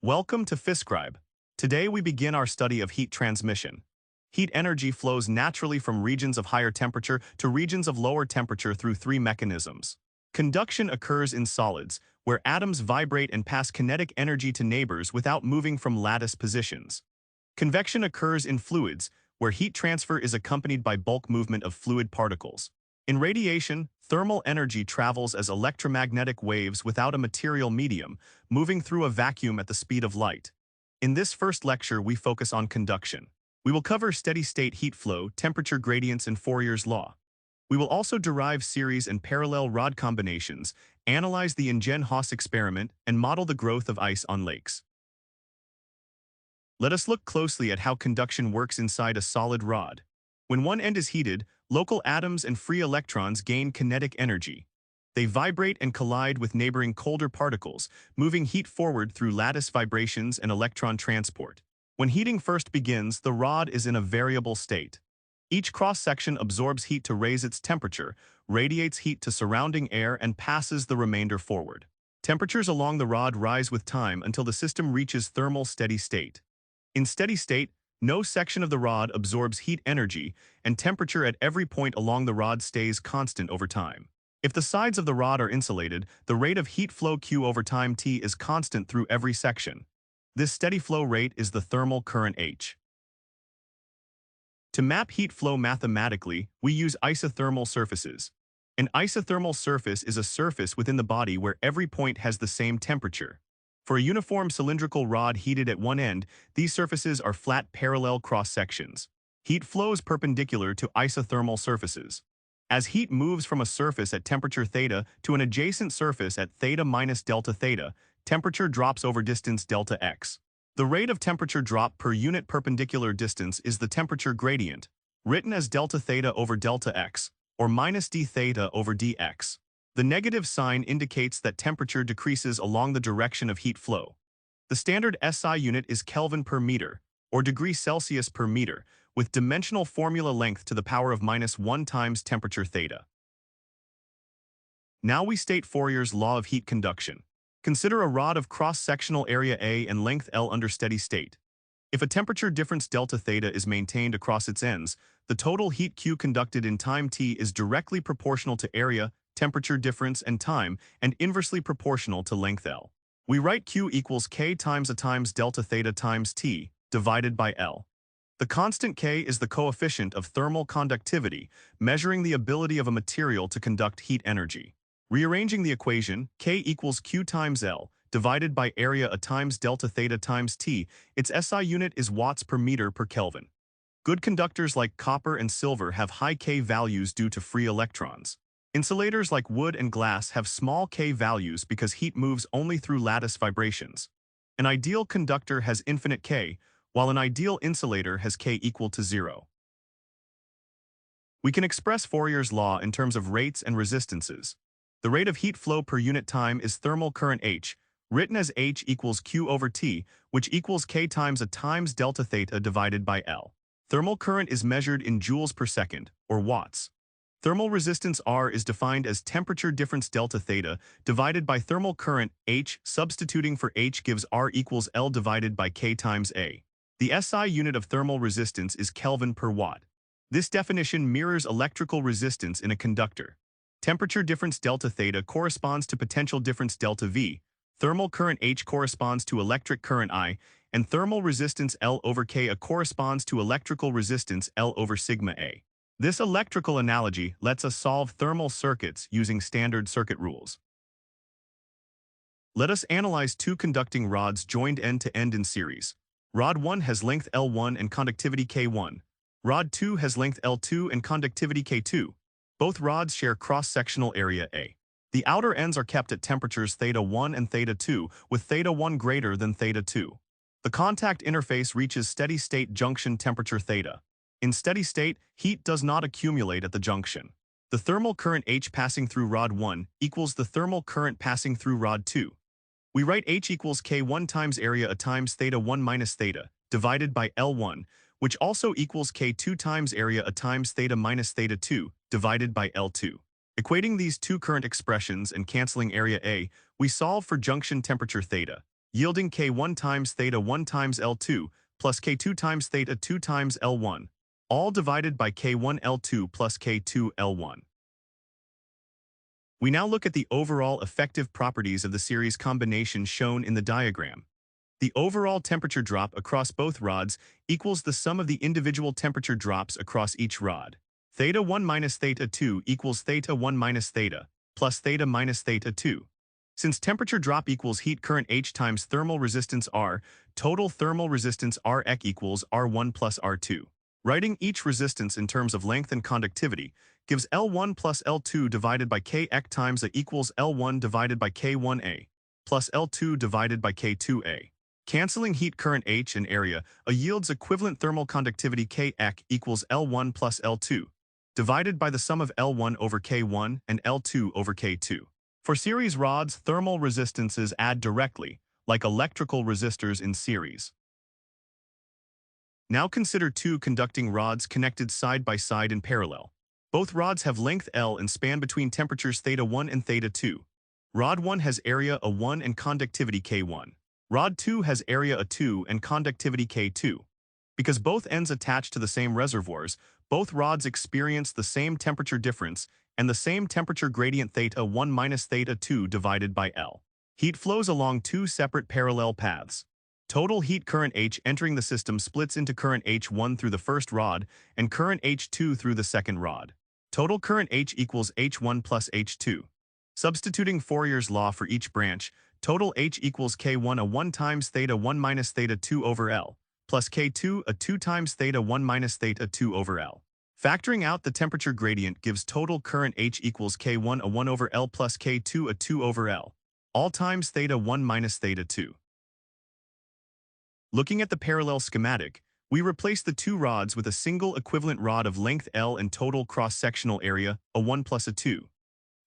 Welcome to Fiscribe. Today we begin our study of heat transmission. Heat energy flows naturally from regions of higher temperature to regions of lower temperature through three mechanisms. Conduction occurs in solids, where atoms vibrate and pass kinetic energy to neighbors without moving from lattice positions. Convection occurs in fluids, where heat transfer is accompanied by bulk movement of fluid particles. In radiation, thermal energy travels as electromagnetic waves without a material medium, moving through a vacuum at the speed of light. In this first lecture, we focus on conduction. We will cover steady-state heat flow, temperature gradients, and Fourier's law. We will also derive series and parallel rod combinations, analyze the Ingen-Haas experiment, and model the growth of ice on lakes. Let us look closely at how conduction works inside a solid rod. When one end is heated, local atoms and free electrons gain kinetic energy. They vibrate and collide with neighboring colder particles, moving heat forward through lattice vibrations and electron transport. When heating first begins, the rod is in a variable state. Each cross-section absorbs heat to raise its temperature, radiates heat to surrounding air, and passes the remainder forward. Temperatures along the rod rise with time until the system reaches thermal steady state. In steady state, no section of the rod absorbs heat energy, and temperature at every point along the rod stays constant over time. If the sides of the rod are insulated, the rate of heat flow Q over time T is constant through every section. This steady flow rate is the thermal current H. To map heat flow mathematically, we use isothermal surfaces. An isothermal surface is a surface within the body where every point has the same temperature. For a uniform cylindrical rod heated at one end, these surfaces are flat parallel cross-sections. Heat flows perpendicular to isothermal surfaces. As heat moves from a surface at temperature theta to an adjacent surface at theta minus delta theta, temperature drops over distance delta x. The rate of temperature drop per unit perpendicular distance is the temperature gradient, written as delta theta over delta x, or minus d theta over dx. The negative sign indicates that temperature decreases along the direction of heat flow. The standard SI unit is Kelvin per meter, or degrees Celsius per meter, with dimensional formula length to the power of -1 times temperature theta. Now we state Fourier's law of heat conduction. Consider a rod of cross-sectional area A and length L under steady state. If a temperature difference delta theta is maintained across its ends, the total heat Q conducted in time T is directly proportional to area, temperature difference, and time, and inversely proportional to length L. We write Q equals K times A times delta theta times T, divided by L. The constant K is the coefficient of thermal conductivity, measuring the ability of a material to conduct heat energy. Rearranging the equation, K equals Q times L, divided by area A times delta theta times T, its SI unit is watts per meter per Kelvin. Good conductors like copper and silver have high K values due to free electrons. Insulators like wood and glass have small K values because heat moves only through lattice vibrations. An ideal conductor has infinite K, while an ideal insulator has K equal to 0. We can express Fourier's law in terms of rates and resistances. The rate of heat flow per unit time is thermal current H, written as H equals Q over T, which equals K times A times delta theta divided by L. Thermal current is measured in joules per second, or watts. Thermal resistance R is defined as temperature difference delta theta divided by thermal current H. Substituting for H gives R equals L divided by K times A. The SI unit of thermal resistance is Kelvin per watt. This definition mirrors electrical resistance in a conductor. Temperature difference delta theta corresponds to potential difference delta V, thermal current H corresponds to electric current I, and thermal resistance L over K corresponds to electrical resistance L over sigma A. This electrical analogy lets us solve thermal circuits using standard circuit rules. Let us analyze two conducting rods joined end-to-end in series. Rod 1 has length L1 and conductivity K1. Rod 2 has length L2 and conductivity K2. Both rods share cross-sectional area A. The outer ends are kept at temperatures theta 1 and theta 2, with theta 1 greater than theta 2. The contact interface reaches steady-state junction temperature theta. In steady state, heat does not accumulate at the junction. The thermal current H passing through rod 1 equals the thermal current passing through rod 2. We write H equals K1 times area A times theta 1 minus theta, divided by L1, which also equals K2 times area A times theta minus theta 2, divided by L2. Equating these two current expressions and canceling area A, we solve for junction temperature theta. yielding K1 times theta 1 times L2 plus K2 times theta 2 times L1, all divided by K1 L2 plus K2 L1. We now look at the overall effective properties of the series combination shown in the diagram. The overall temperature drop across both rods equals the sum of the individual temperature drops across each rod. Theta 1 minus theta 2 equals theta 1 minus theta, plus theta minus theta 2. Since temperature drop equals heat current H times thermal resistance R, total thermal resistance Rec equals R1 plus R2. Writing each resistance in terms of length and conductivity gives L1 plus L2 divided by Kec times A equals L1 divided by K1A, plus L2 divided by K2A. Canceling heat current H and area, A yields equivalent thermal conductivity Kec equals L1 plus L2, divided by the sum of L1 over K1 and L2 over K2. For series rods, thermal resistances add directly, like electrical resistors in series. Now consider two conducting rods connected side by side in parallel. Both rods have length L and span between temperatures theta 1 and theta 2. Rod 1 has area A1 and conductivity K1. Rod 2 has area A2 and conductivity K2. Because both ends attach to the same reservoirs, both rods experience the same temperature difference and the same temperature gradient theta 1 minus theta 2 divided by L. Heat flows along two separate parallel paths. Total heat current H entering the system splits into current H1 through the first rod and current H2 through the second rod. Total current H equals H1 plus H2. Substituting Fourier's law for each branch, total H equals K1 A1 times theta 1 minus theta 2 over L, plus K2 A2 times theta 1 minus theta 2 over L. Factoring out the temperature gradient gives total current H equals K1 A1 over L plus K2 A2 over L, all times theta 1 minus theta 2. Looking at the parallel schematic, we replace the two rods with a single equivalent rod of length L and total cross-sectional area, A1 plus A2.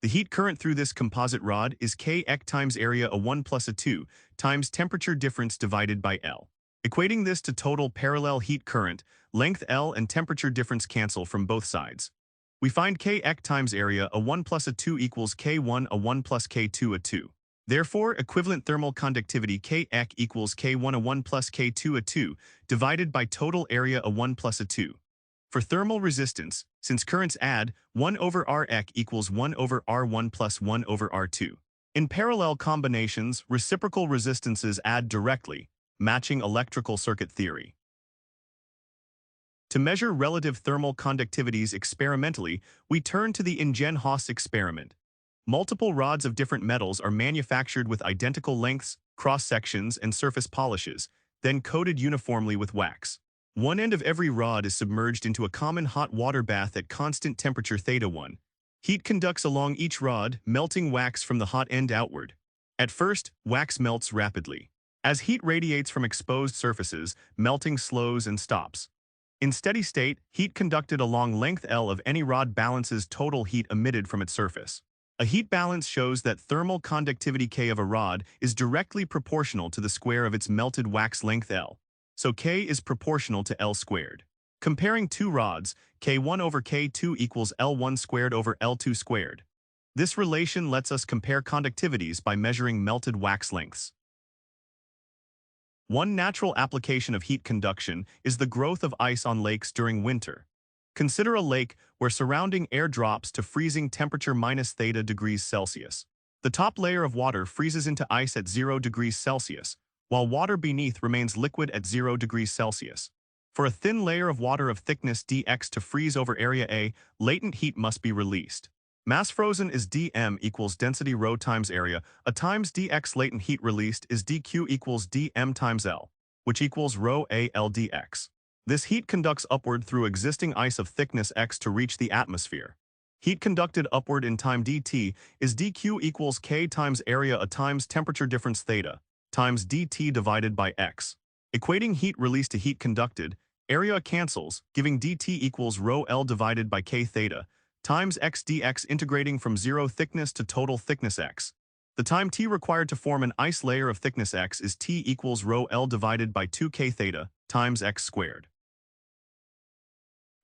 The heat current through this composite rod is Kec times area A1 plus A2 times temperature difference divided by L. Equating this to total parallel heat current, length L and temperature difference cancel from both sides. We find Kec times area A1 plus A2 equals K1 A1 plus K2 A2. Therefore, equivalent thermal conductivity Kec equals K1 A1 plus K2 A2 divided by total area A1 plus A2. For thermal resistance, since currents add, 1 over Rec equals 1 over R1 plus 1 over R2. In parallel combinations, reciprocal resistances add directly, matching electrical circuit theory. To measure relative thermal conductivities experimentally, we turn to the Ingen-Haas experiment. Multiple rods of different metals are manufactured with identical lengths, cross-sections, and surface polishes, then coated uniformly with wax. One end of every rod is submerged into a common hot water bath at constant temperature theta 1. Heat conducts along each rod, melting wax from the hot end outward. At first, wax melts rapidly. As heat radiates from exposed surfaces, melting slows and stops. In steady state, heat conducted along length L of any rod balances total heat emitted from its surface. A heat balance shows that thermal conductivity K of a rod is directly proportional to the square of its melted wax length L, so K is proportional to L squared. Comparing two rods, K1 over K2 equals L1 squared over L2 squared. This relation lets us compare conductivities by measuring melted wax lengths. One natural application of heat conduction is the growth of ice on lakes during winter. Consider a lake where surrounding air drops to freezing temperature minus theta degrees Celsius. The top layer of water freezes into ice at 0 degrees Celsius, while water beneath remains liquid at 0 degrees Celsius. For a thin layer of water of thickness dx to freeze over area A, latent heat must be released. Mass frozen is dm equals density rho times area, a times dx latent heat released is dq equals dm times L, which equals rho A L dx. This heat conducts upward through existing ice of thickness x to reach the atmosphere. Heat conducted upward in time dt is dq equals k times area a times temperature difference theta, times dt divided by x. Equating heat released to heat conducted, area cancels, giving dt equals rho L divided by k theta, times x dx integrating from 0 thickness to total thickness x. The time t required to form an ice layer of thickness x is t equals rho L divided by 2k theta, times x squared.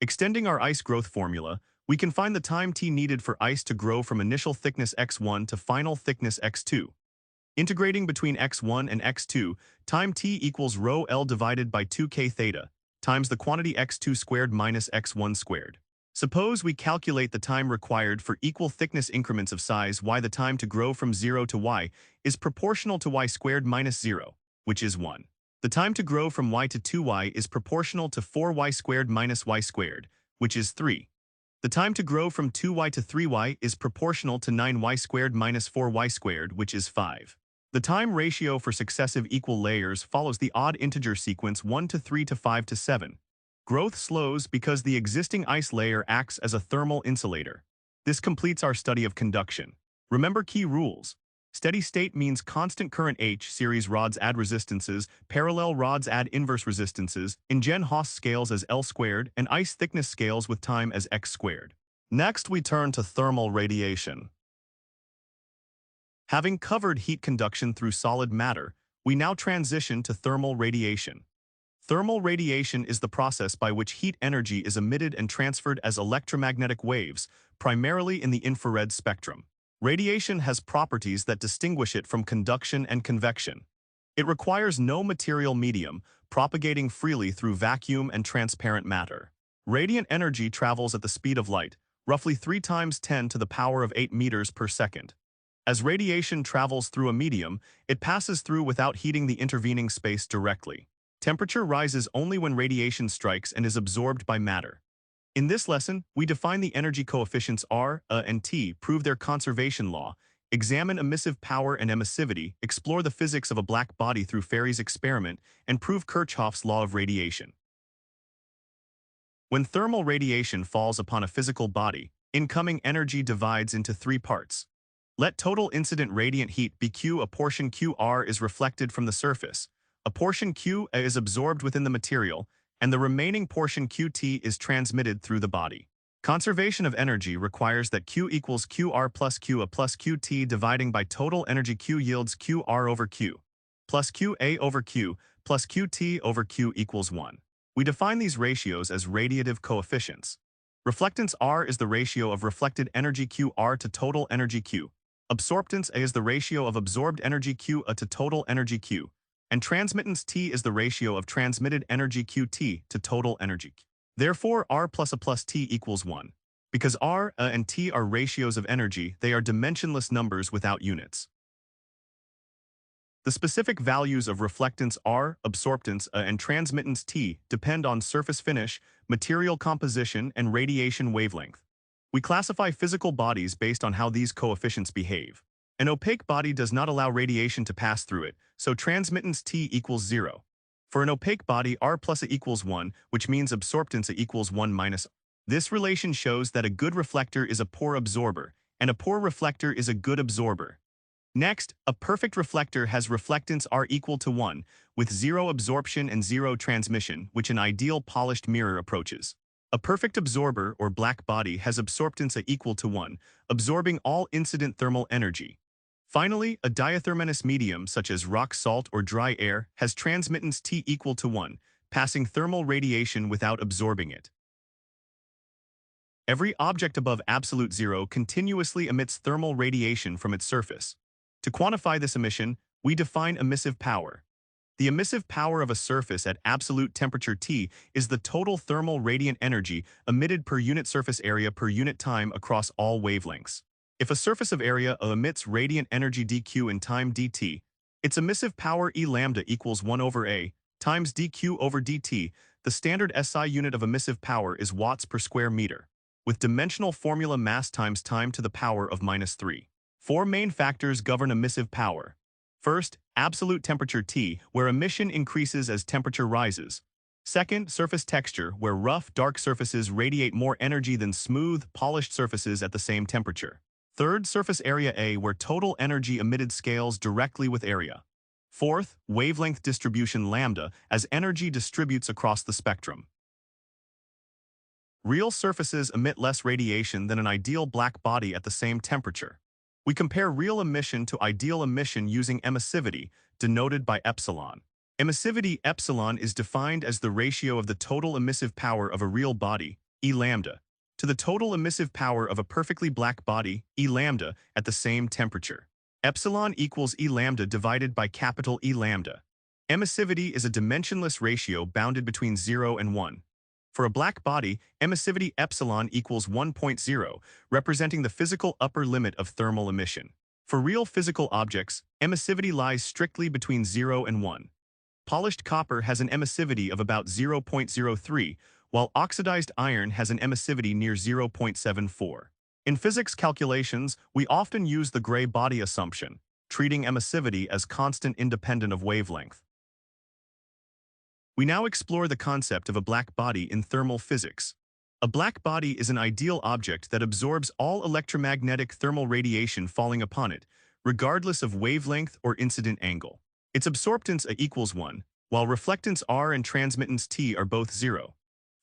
Extending our ice growth formula, we can find the time t needed for ice to grow from initial thickness x1 to final thickness x2. Integrating between x1 and x2, time t equals rho L divided by 2k theta, times the quantity x2 squared minus x1 squared. Suppose we calculate the time required for equal thickness increments of size y. The time to grow from 0 to y is proportional to y squared minus 0, which is 1. The time to grow from y to 2y is proportional to 4y squared minus y squared, which is 3. The time to grow from 2y to 3y is proportional to 9y squared minus 4y squared, which is 5. The time ratio for successive equal layers follows the odd integer sequence 1 to 3 to 5 to 7. Growth slows because the existing ice layer acts as a thermal insulator. This completes our study of conduction. Remember key rules. Steady state means constant current H, series rods add resistances, parallel rods add inverse resistances, InGen Haas scales as L squared, and ice thickness scales with time as x squared. Next, we turn to thermal radiation. Having covered heat conduction through solid matter, we now transition to thermal radiation. Thermal radiation is the process by which heat energy is emitted and transferred as electromagnetic waves, primarily in the infrared spectrum. Radiation has properties that distinguish it from conduction and convection. It requires no material medium, propagating freely through vacuum and transparent matter. Radiant energy travels at the speed of light, roughly 3 times 10 to the power of 8 meters per second. As radiation travels through a medium, it passes through without heating the intervening space directly. Temperature rises only when radiation strikes and is absorbed by matter. In this lesson, we define the energy coefficients R, A, and T, prove their conservation law, examine emissive power and emissivity, explore the physics of a black body through Fourier's experiment, and prove Kirchhoff's law of radiation. When thermal radiation falls upon a physical body, incoming energy divides into 3 parts. Let total incident radiant heat be Q. A portion QR is reflected from the surface. A portion Q is absorbed within the material, and the remaining portion QT is transmitted through the body. Conservation of energy requires that Q equals QR plus Q A plus QT dividing by total energy Q yields QR over Q, plus QA over Q, plus QT over Q equals 1. We define these ratios as radiative coefficients. Reflectance R is the ratio of reflected energy QR to total energy Q. Absorptance A is the ratio of absorbed energy Q A to total energy Q. And transmittance T is the ratio of transmitted energy QT to total energy. Therefore, R plus A plus T equals 1. Because R, A, and T are ratios of energy, they are dimensionless numbers without units. The specific values of reflectance R, absorptance A, and transmittance T depend on surface finish, material composition, and radiation wavelength. We classify physical bodies based on how these coefficients behave. An opaque body does not allow radiation to pass through it, so transmittance T equals 0. For an opaque body, R plus A equals 1, which means absorptance A equals 1 minus A. This relation shows that a good reflector is a poor absorber, and a poor reflector is a good absorber. Next, a perfect reflector has reflectance R equal to 1, with 0 absorption and 0 transmission, which an ideal polished mirror approaches. A perfect absorber, or black body, has absorptance A equal to 1, absorbing all incident thermal energy. Finally, a diathermanous medium, such as rock salt or dry air, has transmittance T equal to 1, passing thermal radiation without absorbing it. Every object above absolute 0 continuously emits thermal radiation from its surface. To quantify this emission, we define emissive power. The emissive power of a surface at absolute temperature T is the total thermal radiant energy emitted per unit surface area per unit time across all wavelengths. If a surface of area A emits radiant energy dq in time dt, its emissive power E lambda equals 1 over A times dq over dt. The standard SI unit of emissive power is watts per square meter, with dimensional formula mass times time to the power of -3. 4 main factors govern emissive power. First, absolute temperature T, where emission increases as temperature rises. Second, surface texture, where rough, dark surfaces radiate more energy than smooth, polished surfaces at the same temperature. Third, surface area A, where total energy emitted scales directly with area. Fourth, wavelength distribution lambda, as energy distributes across the spectrum. Real surfaces emit less radiation than an ideal black body at the same temperature. We compare real emission to ideal emission using emissivity, denoted by epsilon. Emissivity epsilon is defined as the ratio of the total emissive power of a real body, E lambda, to the total emissive power of a perfectly black body, E lambda, at the same temperature. Epsilon equals E lambda divided by capital E lambda. Emissivity is a dimensionless ratio bounded between 0 and 1. For a black body, emissivity epsilon equals 1.0, representing the physical upper limit of thermal emission. For real physical objects, emissivity lies strictly between 0 and 1. Polished copper has an emissivity of about 0.03, while oxidized iron has an emissivity near 0.74. In physics calculations, we often use the gray body assumption, treating emissivity as constant independent of wavelength. We now explore the concept of a black body in thermal physics. A black body is an ideal object that absorbs all electromagnetic thermal radiation falling upon it, regardless of wavelength or incident angle. Its absorptance A equals 1, while reflectance R and transmittance T are both 0.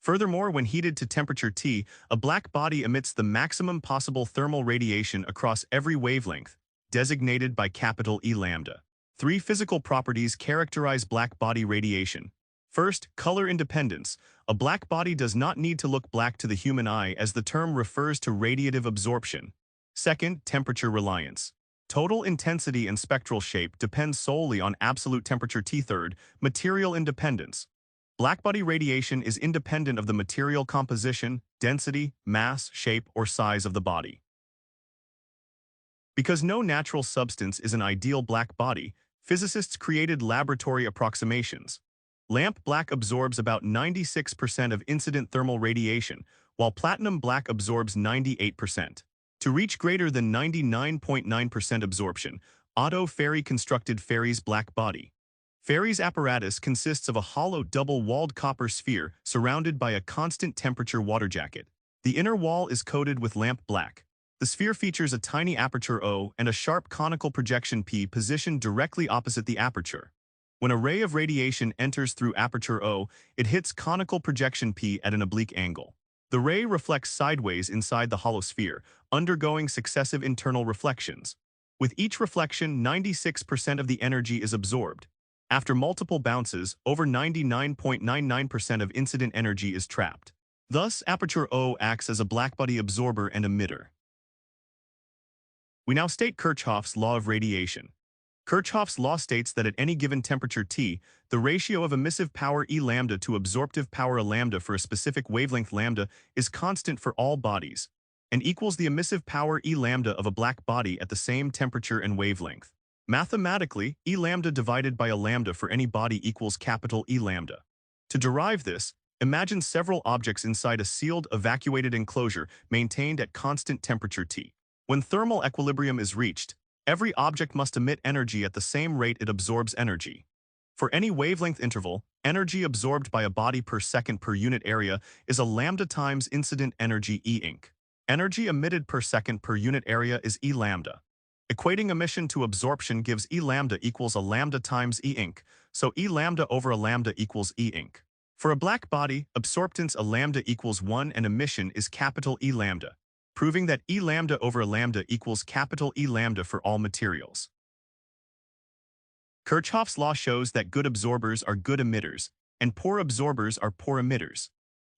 Furthermore, when heated to temperature T, a black body emits the maximum possible thermal radiation across every wavelength, designated by capital E lambda. 3 physical properties characterize black body radiation. First, color independence. A black body does not need to look black to the human eye, as the term refers to radiative absorption. Second, temperature reliance. Total intensity and spectral shape depend solely on absolute temperature T. Third, material independence. Blackbody radiation is independent of the material composition, density, mass, shape, or size of the body. Because no natural substance is an ideal black body, physicists created laboratory approximations. Lamp black absorbs about 96% of incident thermal radiation, while platinum black absorbs 98%. To reach greater than 99.9% absorption, Otto Ferry constructed Ferry's black body. Ferry's apparatus consists of a hollow double-walled copper sphere surrounded by a constant temperature water jacket. The inner wall is coated with lamp black. The sphere features a tiny aperture O and a sharp conical projection P positioned directly opposite the aperture. When a ray of radiation enters through aperture O, it hits conical projection P at an oblique angle. The ray reflects sideways inside the hollow sphere, undergoing successive internal reflections. With each reflection, 96% of the energy is absorbed. After multiple bounces, over 99.99% of incident energy is trapped. Thus, aperture O acts as a blackbody absorber and emitter. We now state Kirchhoff's law of radiation. Kirchhoff's law states that at any given temperature T, the ratio of emissive power E lambda to absorptive power A lambda for a specific wavelength lambda is constant for all bodies, and equals the emissive power E lambda of a black body at the same temperature and wavelength. Mathematically, E lambda divided by A lambda for any body equals capital E lambda. To derive this, imagine several objects inside a sealed, evacuated enclosure maintained at constant temperature T. When thermal equilibrium is reached, every object must emit energy at the same rate it absorbs energy. For any wavelength interval, energy absorbed by a body per second per unit area is a lambda times incident energy E inc. Energy emitted per second per unit area is E lambda. Equating emission to absorption gives E lambda equals a lambda times E inc, so E lambda over a lambda equals E inc. For a black body, absorptance A lambda equals 1 and emission is capital E lambda, proving that E lambda over a lambda equals capital E lambda for all materials. Kirchhoff's law shows that good absorbers are good emitters, and poor absorbers are poor emitters.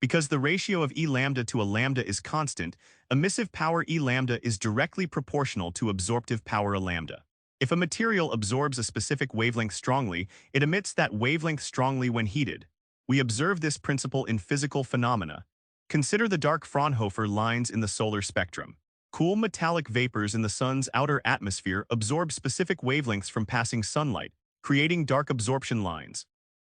Because the ratio of E lambda to A lambda is constant, emissive power E lambda is directly proportional to absorptive power A lambda. If a material absorbs a specific wavelength strongly, it emits that wavelength strongly when heated. We observe this principle in physical phenomena. Consider the dark Fraunhofer lines in the solar spectrum. Cool metallic vapors in the sun's outer atmosphere absorb specific wavelengths from passing sunlight, creating dark absorption lines.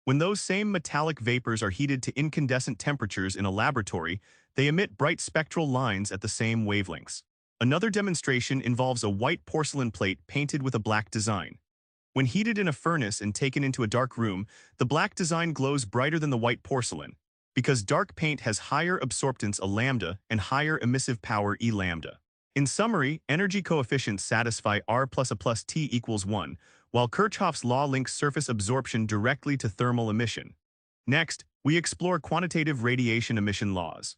When those same metallic vapors are heated to incandescent temperatures in a laboratory, they emit bright spectral lines at the same wavelengths. Another demonstration involves a white porcelain plate painted with a black design. When heated in a furnace and taken into a dark room, the black design glows brighter than the white porcelain, because dark paint has higher absorptance A lambda and higher emissive power E lambda. In summary, energy coefficients satisfy R plus A plus T equals 1, while Kirchhoff's law links surface absorption directly to thermal emission. Next, we explore quantitative radiation emission laws.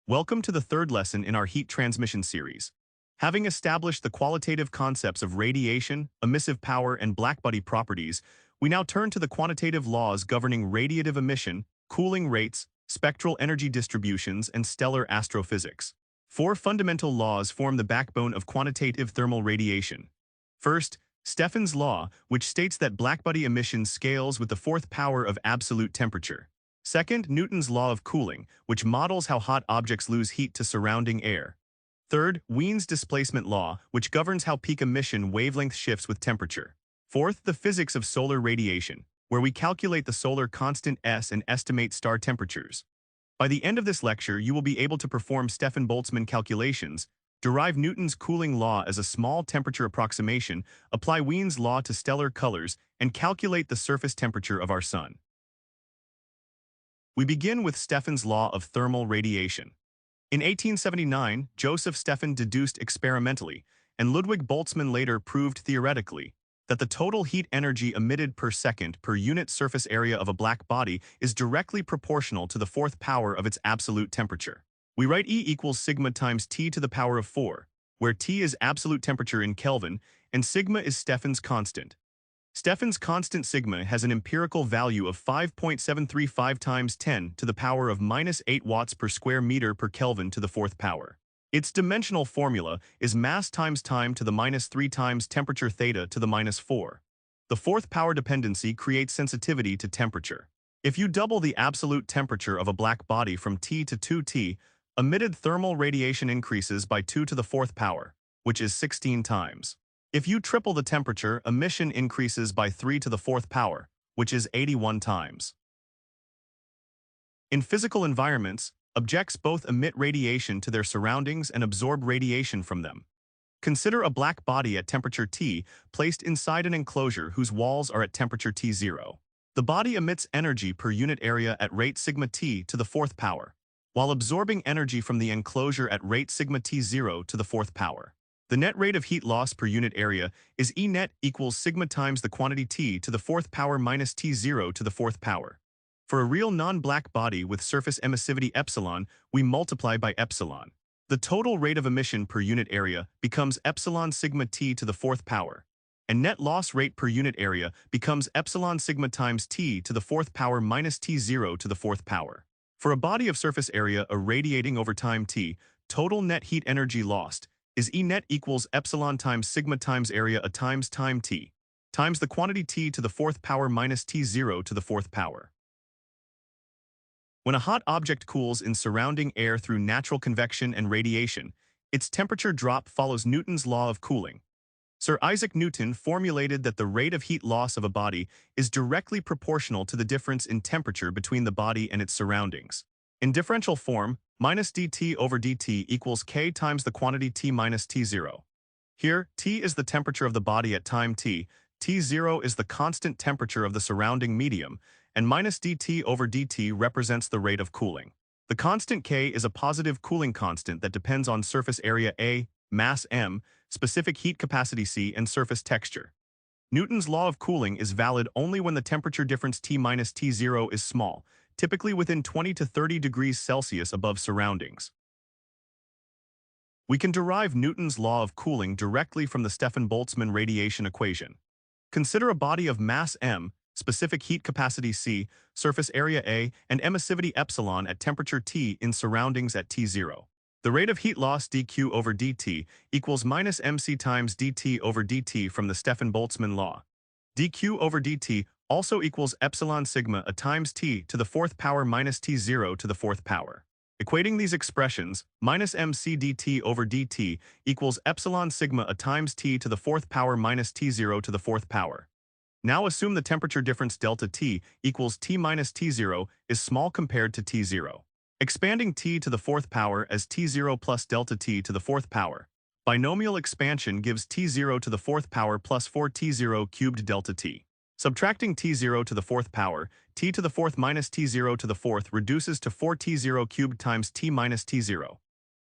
Welcome to the third lesson in our heat transmission series. Having established the qualitative concepts of radiation, emissive power, and blackbody properties, we now turn to the quantitative laws governing radiative emission, cooling rates, spectral energy distributions, and stellar astrophysics. Four fundamental laws form the backbone of quantitative thermal radiation. First, Stefan's law, which states that blackbody emission scales with the fourth power of absolute temperature. Second, Newton's law of cooling, which models how hot objects lose heat to surrounding air. Third, Wien's displacement law, which governs how peak emission wavelength shifts with temperature. Fourth, the physics of solar radiation, where we calculate the solar constant S and estimate star temperatures. By the end of this lecture, you will be able to perform Stefan-Boltzmann calculations, derive Newton's cooling law as a small temperature approximation, apply Wien's law to stellar colors, and calculate the surface temperature of our Sun. We begin with Stefan's law of thermal radiation. In 1879, Joseph Stefan deduced experimentally, and Ludwig Boltzmann later proved theoretically, that the total heat energy emitted per second per unit surface area of a black body is directly proportional to the fourth power of its absolute temperature. We write E equals sigma times T to the power of 4, where T is absolute temperature in Kelvin, and sigma is Stefan's constant. Stefan's constant sigma has an empirical value of 5.735 times 10 to the power of minus 8 watts per square meter per Kelvin to the fourth power. Its dimensional formula is mass times time to the minus 3 times temperature theta to the minus 4. The fourth power dependency creates sensitivity to temperature. If you double the absolute temperature of a black body from T to 2T, emitted thermal radiation increases by 2 to the fourth power, which is 16 times. If you triple the temperature, emission increases by 3 to the fourth power, which is 81 times. In physical environments, objects both emit radiation to their surroundings and absorb radiation from them. Consider a black body at temperature T placed inside an enclosure whose walls are at temperature T0. The body emits energy per unit area at rate sigma T to the fourth power, while absorbing energy from the enclosure at rate sigma T0 to the fourth power. The net rate of heat loss per unit area is E net equals sigma times the quantity T to the fourth power minus T0 to the fourth power. For a real non-black body with surface emissivity epsilon, we multiply by epsilon. The total rate of emission per unit area becomes epsilon sigma T to the fourth power, and net loss rate per unit area becomes epsilon sigma times T to the fourth power minus T0 to the fourth power. For a body of surface area irradiating over time T, total net heat energy lost is E net equals epsilon times sigma times area a times time T, times the quantity T to the fourth power minus T0 to the fourth power. When a hot object cools in surrounding air through natural convection and radiation, its temperature drop follows Newton's law of cooling. Sir Isaac Newton formulated that the rate of heat loss of a body is directly proportional to the difference in temperature between the body and its surroundings. In differential form, minus dt over dt equals k times the quantity T minus T0. Here, T is the temperature of the body at time T, T0 is the constant temperature of the surrounding medium, and minus dt over dt represents the rate of cooling. The constant K is a positive cooling constant that depends on surface area A, mass m, specific heat capacity C, and surface texture. Newton's law of cooling is valid only when the temperature difference T minus T0 is small, typically within 20 to 30 degrees Celsius above surroundings. We can derive Newton's law of cooling directly from the Stefan-Boltzmann radiation equation. Consider a body of mass m, specific heat capacity C, surface area A, and emissivity epsilon at temperature T in surroundings at T0. The rate of heat loss dq over dt equals minus mc times dt over dt from the Stefan-Boltzmann law. dq over dt also equals epsilon sigma a times T to the fourth power minus T0 to the fourth power. Equating these expressions, minus mc dt over dt equals epsilon sigma a times T to the fourth power minus T0 to the fourth power. Now assume the temperature difference delta T equals T minus T0 is small compared to T0. Expanding T to the fourth power as T0 plus delta T to the fourth power. Binomial expansion gives T0 to the fourth power plus 4T0 cubed delta T. Subtracting T0 to the fourth power, T to the fourth minus T0 to the fourth reduces to 4T0 cubed times T minus T0.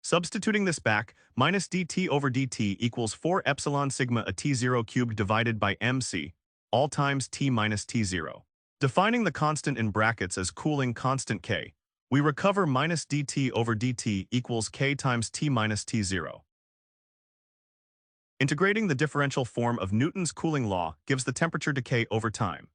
Substituting this back, minus dt over dt equals 4 epsilon sigma a T0 cubed divided by mc, all times T minus T0. Defining the constant in brackets as cooling constant K, we recover minus dt over dt equals K times T minus T0. Integrating the differential form of Newton's cooling law gives the temperature decay over time.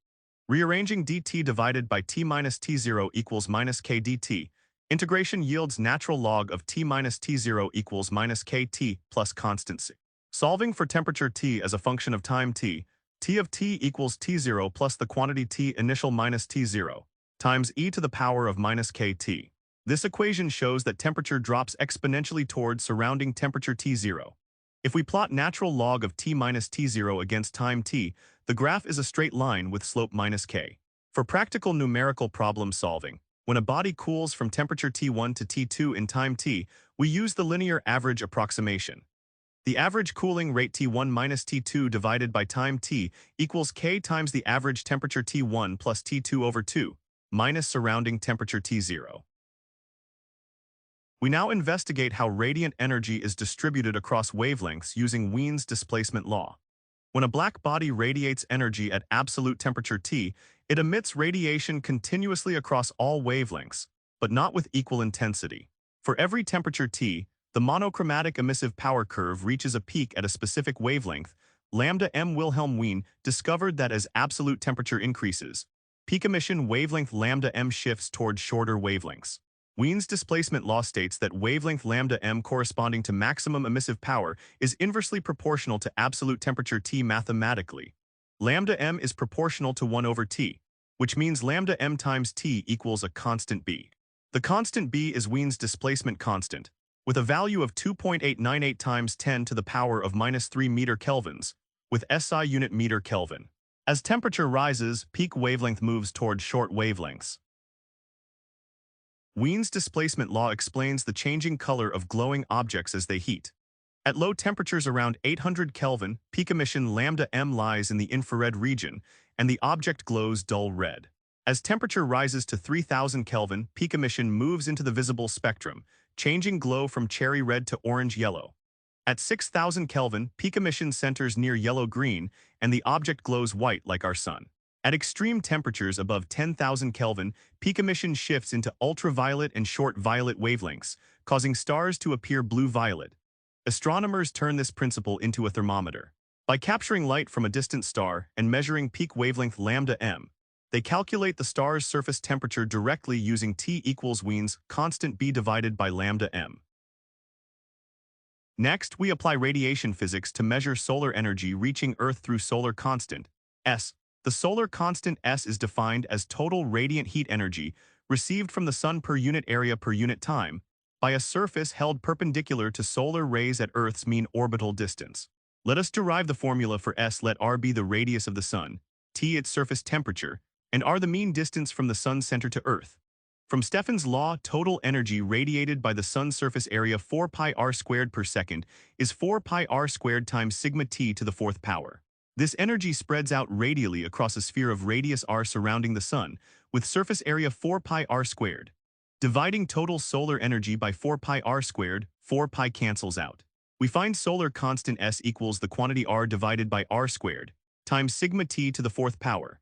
Rearranging dt divided by T minus T0 equals minus K dt, Integration yields natural log of T minus T0 equals minus KT plus constancy. Solving for temperature T as a function of time T, T of T equals T0 plus the quantity T initial minus T0 times e to the power of minus KT. This equation shows that temperature drops exponentially towards surrounding temperature T0. If we plot natural log of T minus T0 against time T, the graph is a straight line with slope minus K. For practical numerical problem solving, when a body cools from temperature T1 to T2 in time T, we use the linear average approximation. The average cooling rate T1 minus T2 divided by time T equals K times the average temperature T1 plus T2 over 2, minus surrounding temperature T0. We now investigate how radiant energy is distributed across wavelengths using Wien's displacement law. When a black body radiates energy at absolute temperature T, it emits radiation continuously across all wavelengths, but not with equal intensity. For every temperature T, the monochromatic emissive power curve reaches a peak at a specific wavelength. Lambda m. Wilhelm Wien discovered that as absolute temperature increases, peak emission wavelength lambda m shifts toward shorter wavelengths. Wien's displacement law states that wavelength lambda m corresponding to maximum emissive power is inversely proportional to absolute temperature T mathematically. Lambda m is proportional to 1 over T, which means lambda m times T equals a constant B. The constant B is Wien's displacement constant, with a value of 2.898 times 10 to the power of minus 3 meter kelvins, with SI unit meter Kelvin. As temperature rises, peak wavelength moves toward short wavelengths. Wien's displacement law explains the changing color of glowing objects as they heat. At low temperatures around 800 Kelvin, peak emission lambda m lies in the infrared region, and the object glows dull red. As temperature rises to 3000 Kelvin, peak emission moves into the visible spectrum, changing glow from cherry red to orange-yellow. At 6000 Kelvin, peak emission centers near yellow-green, and the object glows white like our sun. At extreme temperatures above 10,000 Kelvin, peak emission shifts into ultraviolet and short violet wavelengths, causing stars to appear blue-violet. Astronomers turn this principle into a thermometer. By capturing light from a distant star and measuring peak wavelength lambda m, they calculate the star's surface temperature directly using T equals Wien's constant B divided by lambda m. Next, we apply radiation physics to measure solar energy reaching Earth through solar constant, S. The solar constant S is defined as total radiant heat energy received from the sun per unit area per unit time by a surface held perpendicular to solar rays at Earth's mean orbital distance. Let us derive the formula for S. Let R be the radius of the sun, T its surface temperature, and R the mean distance from the sun's center to Earth. From Stefan's law, total energy radiated by the sun's surface area 4 pi r squared per second is 4 pi r squared times sigma t to the fourth power. This energy spreads out radially across a sphere of radius r surrounding the sun, with surface area 4 pi r squared. Dividing total solar energy by 4 pi r squared, 4 pi cancels out. We find solar constant S equals the quantity r divided by r squared, times sigma t to the fourth power.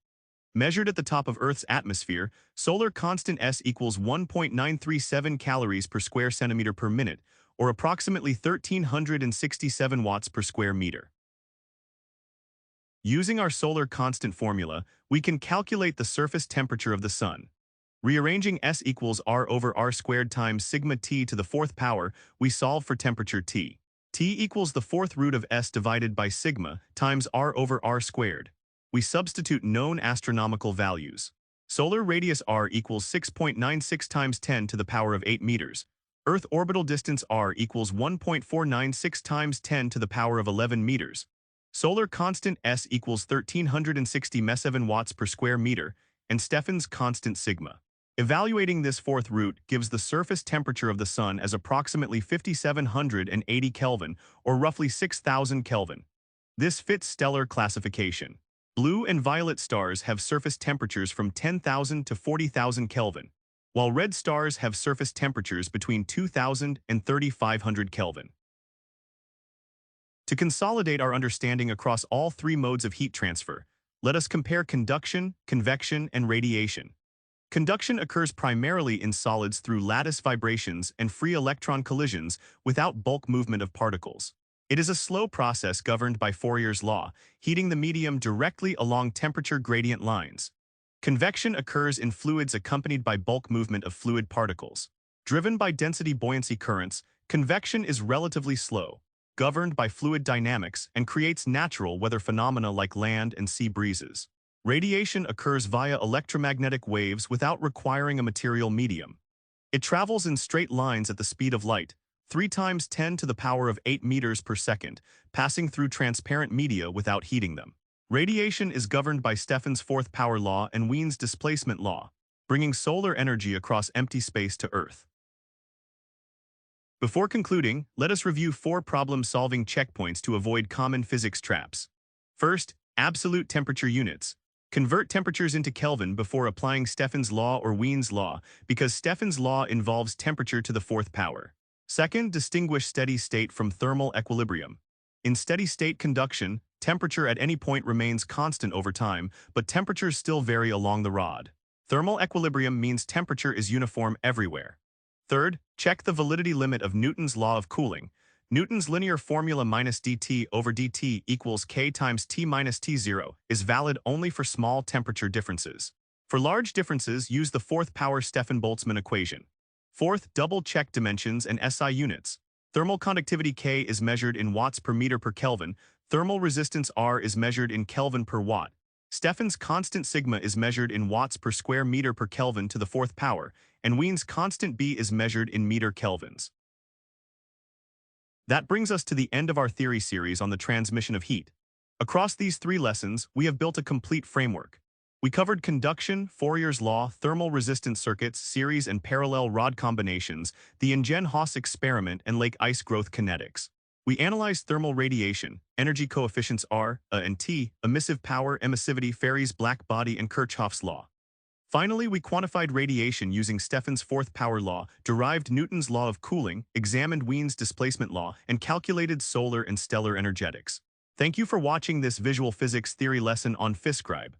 Measured at the top of Earth's atmosphere, solar constant S equals 1.937 calories per square centimeter per minute, or approximately 1,367 watts per square meter. Using our solar constant formula, we can calculate the surface temperature of the sun. Rearranging S equals R over R squared times sigma t to the fourth power, we solve for temperature T. T equals the fourth root of S divided by sigma times R over R squared. We substitute known astronomical values. Solar radius R equals 6.96 times 10 to the power of 8 meters. Earth orbital distance R equals 1.496 times 10 to the power of 11 meters. Solar constant S equals 1,360 watts per square meter, and Stefan's constant sigma. Evaluating this fourth root gives the surface temperature of the sun as approximately 5,780 Kelvin, or roughly 6,000 Kelvin. This fits stellar classification. Blue and violet stars have surface temperatures from 10,000 to 40,000 Kelvin, while red stars have surface temperatures between 2,000 and 3,500 Kelvin. To consolidate our understanding across all three modes of heat transfer, let us compare conduction, convection, and radiation. Conduction occurs primarily in solids through lattice vibrations and free electron collisions without bulk movement of particles. It is a slow process governed by Fourier's law, heating the medium directly along temperature gradient lines. Convection occurs in fluids accompanied by bulk movement of fluid particles. Driven by density buoyancy currents, convection is relatively slow, governed by fluid dynamics, and creates natural weather phenomena like land and sea breezes. Radiation occurs via electromagnetic waves without requiring a material medium. It travels in straight lines at the speed of light, 3 times 10 to the power of 8 meters per second, passing through transparent media without heating them. Radiation is governed by Stefan's fourth power law and Wien's displacement law, bringing solar energy across empty space to Earth. Before concluding, let us review 4 problem-solving checkpoints to avoid common physics traps. First, absolute temperature units. Convert temperatures into Kelvin before applying Stefan's law or Wien's law, because Stefan's law involves temperature to the fourth power. Second, distinguish steady state from thermal equilibrium. In steady-state conduction, temperature at any point remains constant over time, but temperatures still vary along the rod. Thermal equilibrium means temperature is uniform everywhere. Third, check the validity limit of Newton's law of cooling. Newton's linear formula minus dt over dt equals k times t minus t0 is valid only for small temperature differences. For large differences, use the fourth power Stefan-Boltzmann equation. Fourth, double-check dimensions and SI units. Thermal conductivity K is measured in watts per meter per Kelvin. Thermal resistance R is measured in Kelvin per watt. Stefan's constant sigma is measured in watts per square meter per Kelvin to the fourth power, and Wien's constant B is measured in meter kelvins. That brings us to the end of our theory series on the transmission of heat. Across these 3 lessons, we have built a complete framework. We covered conduction, Fourier's law, thermal resistance circuits, series and parallel rod combinations, the Ingen-Haas experiment, and lake ice growth kinetics. We analyzed thermal radiation, energy coefficients R, A, and T, emissive power, emissivity, Fourier's blackbody, and Kirchhoff's law. Finally, we quantified radiation using Stefan's fourth power law, derived Newton's law of cooling, examined Wien's displacement law, and calculated solar and stellar energetics. Thank you for watching this visual physics theory lesson on Physcribe.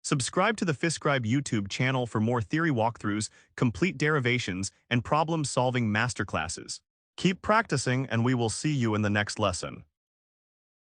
Subscribe to the Physcribe YouTube channel for more theory walkthroughs, complete derivations, and problem-solving masterclasses. Keep practicing, and we will see you in the next lesson.